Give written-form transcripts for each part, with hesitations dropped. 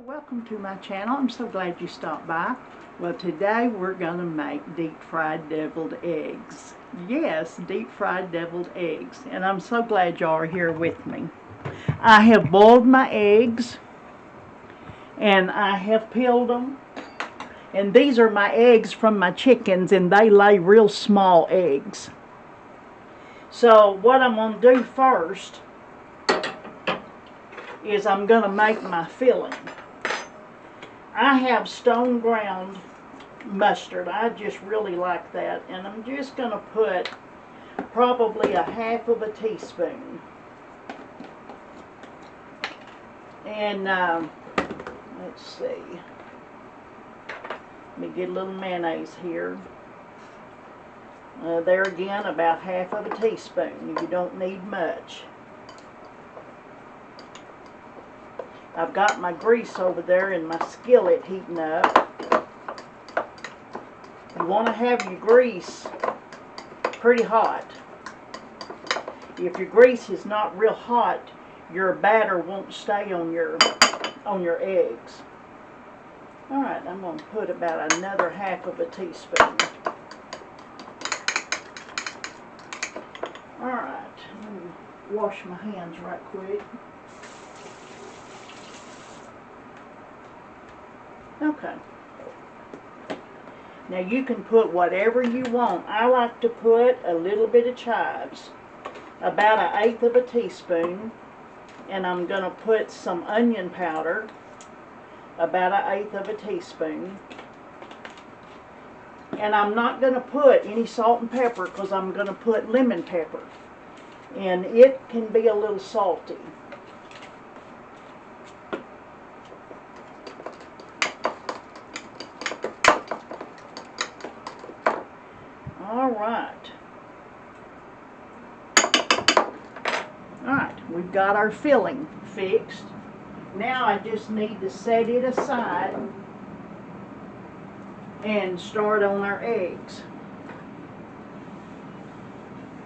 Welcome to my channel. I'm so glad you stopped by. Well, today we're going to make deep fried deviled eggs. Yes, deep fried deviled eggs. And I'm so glad y'all are here with me. I have boiled my eggs and I have peeled them. And these are my eggs from my chickens, and they lay real small eggs. So what I'm going to do first is I'm going to make my filling. I have stone ground mustard. I just really like that. And I'm just going to put probably a half of a teaspoon. And let's see. Let me get a little mayonnaise here. There again, about half of a teaspoon. You don't need much. I've got my grease over there in my skillet heating up. You want to have your grease pretty hot. If your grease is not real hot, your batter won't stay on your eggs. Alright, I'm going to put about another half of a teaspoon. Alright, let me wash my hands right quick. Okay. Now you can put whatever you want. I like to put a little bit of chives, about 1/8 of a teaspoon, and I'm going to put some onion powder, about 1/8 of a teaspoon. And I'm not going to put any salt and pepper because I'm going to put lemon pepper, and it can be a little salty. Alright, we've got our filling fixed. Now I just need to set it aside and start on our eggs.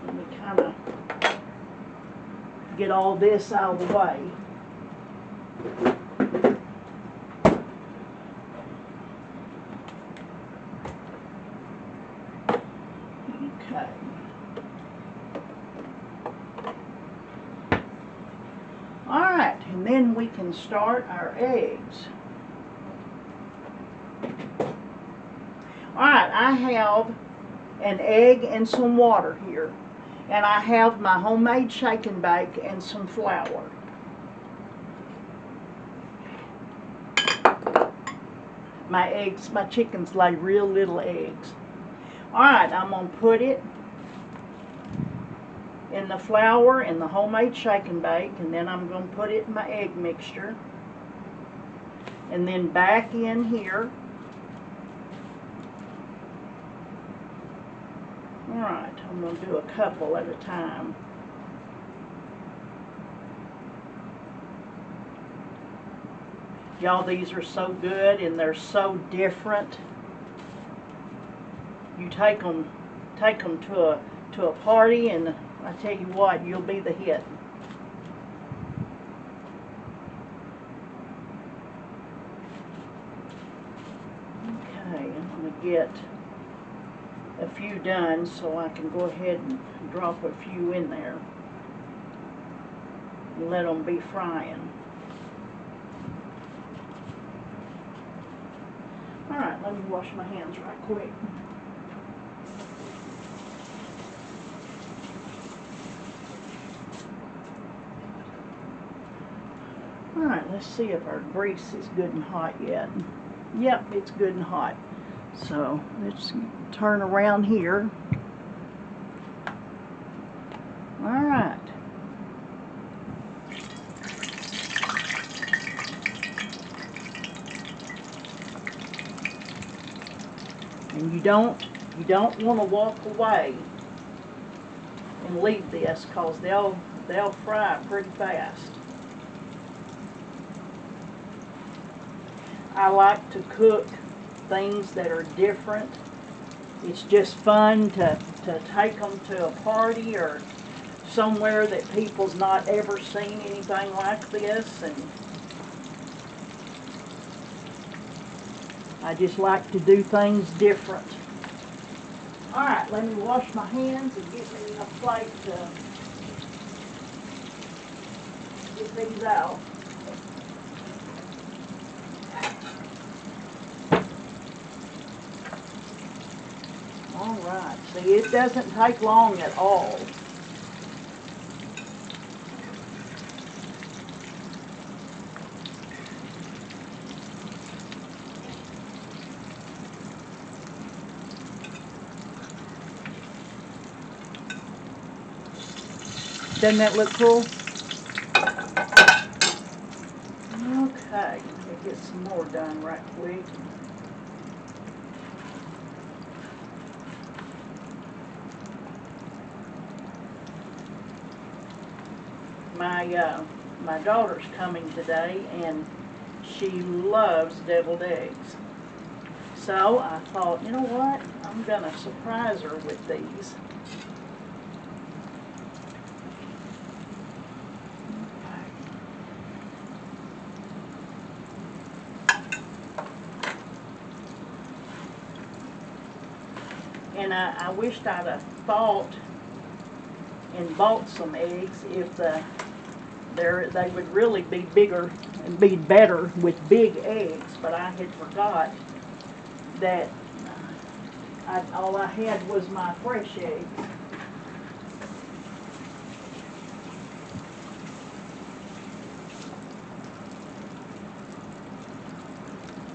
Let me kind of get all this out of the way. Okay. Alright, and then we can start our eggs. Alright, I have an egg and some water here. And I have my homemade shake and bake and some flour. My chickens lay real little eggs. Alright, I'm going to put it in the flour and the homemade shake and bake, and then I'm going to put it in my egg mixture. And then back in here. Alright, I'm going to do a couple at a time. Y'all, these are so good and they're so different. You take them to a party, and I tell you what, you'll be the hit. Okay, I'm going to get a few done so I can go ahead and drop a few in there and let them be frying. Alright, let me wash my hands right quick. Alright, let's see if our grease is good and hot yet. Yep, it's good and hot. So let's turn around here. Alright. And you don't want to walk away and leave this, because they'll fry pretty fast. I like to cook things that are different. It's just fun to take them to a party or somewhere that people's not ever seen anything like this, and I just like to do things different. Alright, let me wash my hands and get me a plate to get these out. Alright, see, it doesn't take long at all. Doesn't that look cool? Okay, let me get some more done right quick. My daughter's coming today, and she loves deviled eggs. So I thought, you know what? I'm gonna surprise her with these. And I wished I'd have thought and bought some eggs if they would really be bigger and be better with big eggs, but I had forgot that all I had was my fresh eggs.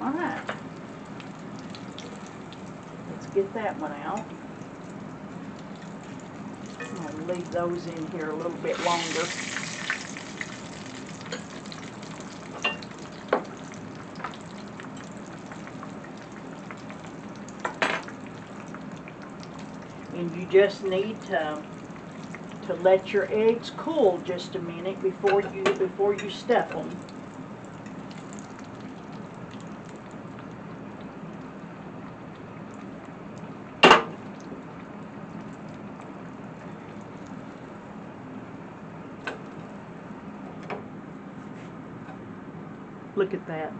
Alright, let's get that one out. I'm going to leave those in here a little bit longer. And you just need to let your eggs cool just a minute before you stuff them. Look at that.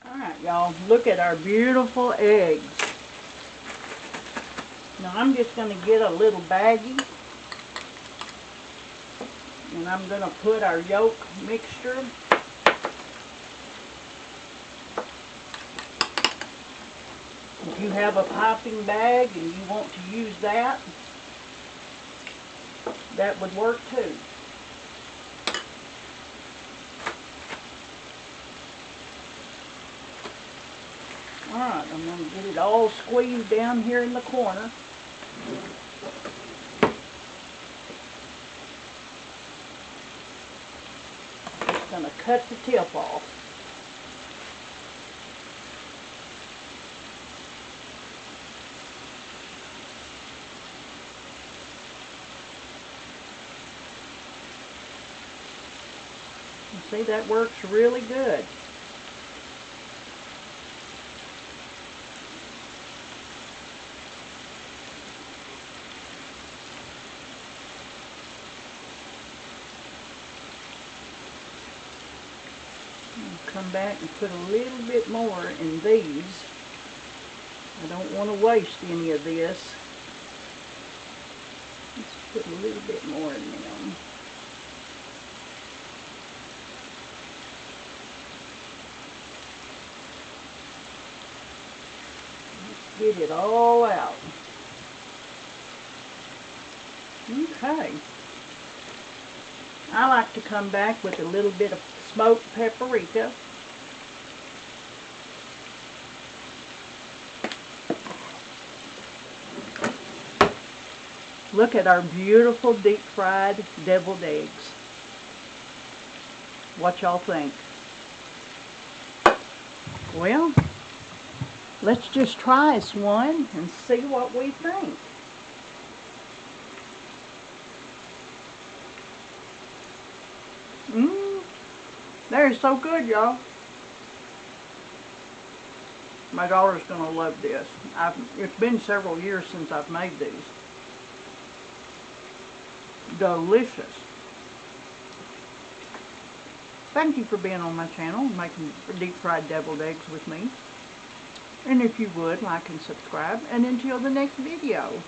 Alright, y'all, look at our beautiful eggs. Now I'm just going to get a little baggie, and I'm going to put our yolk mixture if you have a piping bag and you want to use that, that would work too. Alright, I'm going to get it all squeezed down here in the corner. Just going to cut the tip off. See, that works really good. I'll come back and put a little bit more in these. I don't want to waste any of this. Let's put a little bit more in them. Get it all out. Okay. I like to come back with a little bit of smoked paprika. Look at our beautiful deep fried deviled eggs. What y'all think? Well, let's just try us one and see what we think. They're so good, y'all. My daughter's gonna love this. It's been several years since I've made these. Delicious. thank you for being on my channel and making deep fried deviled eggs with me. And if you would, like and subscribe. And until the next video.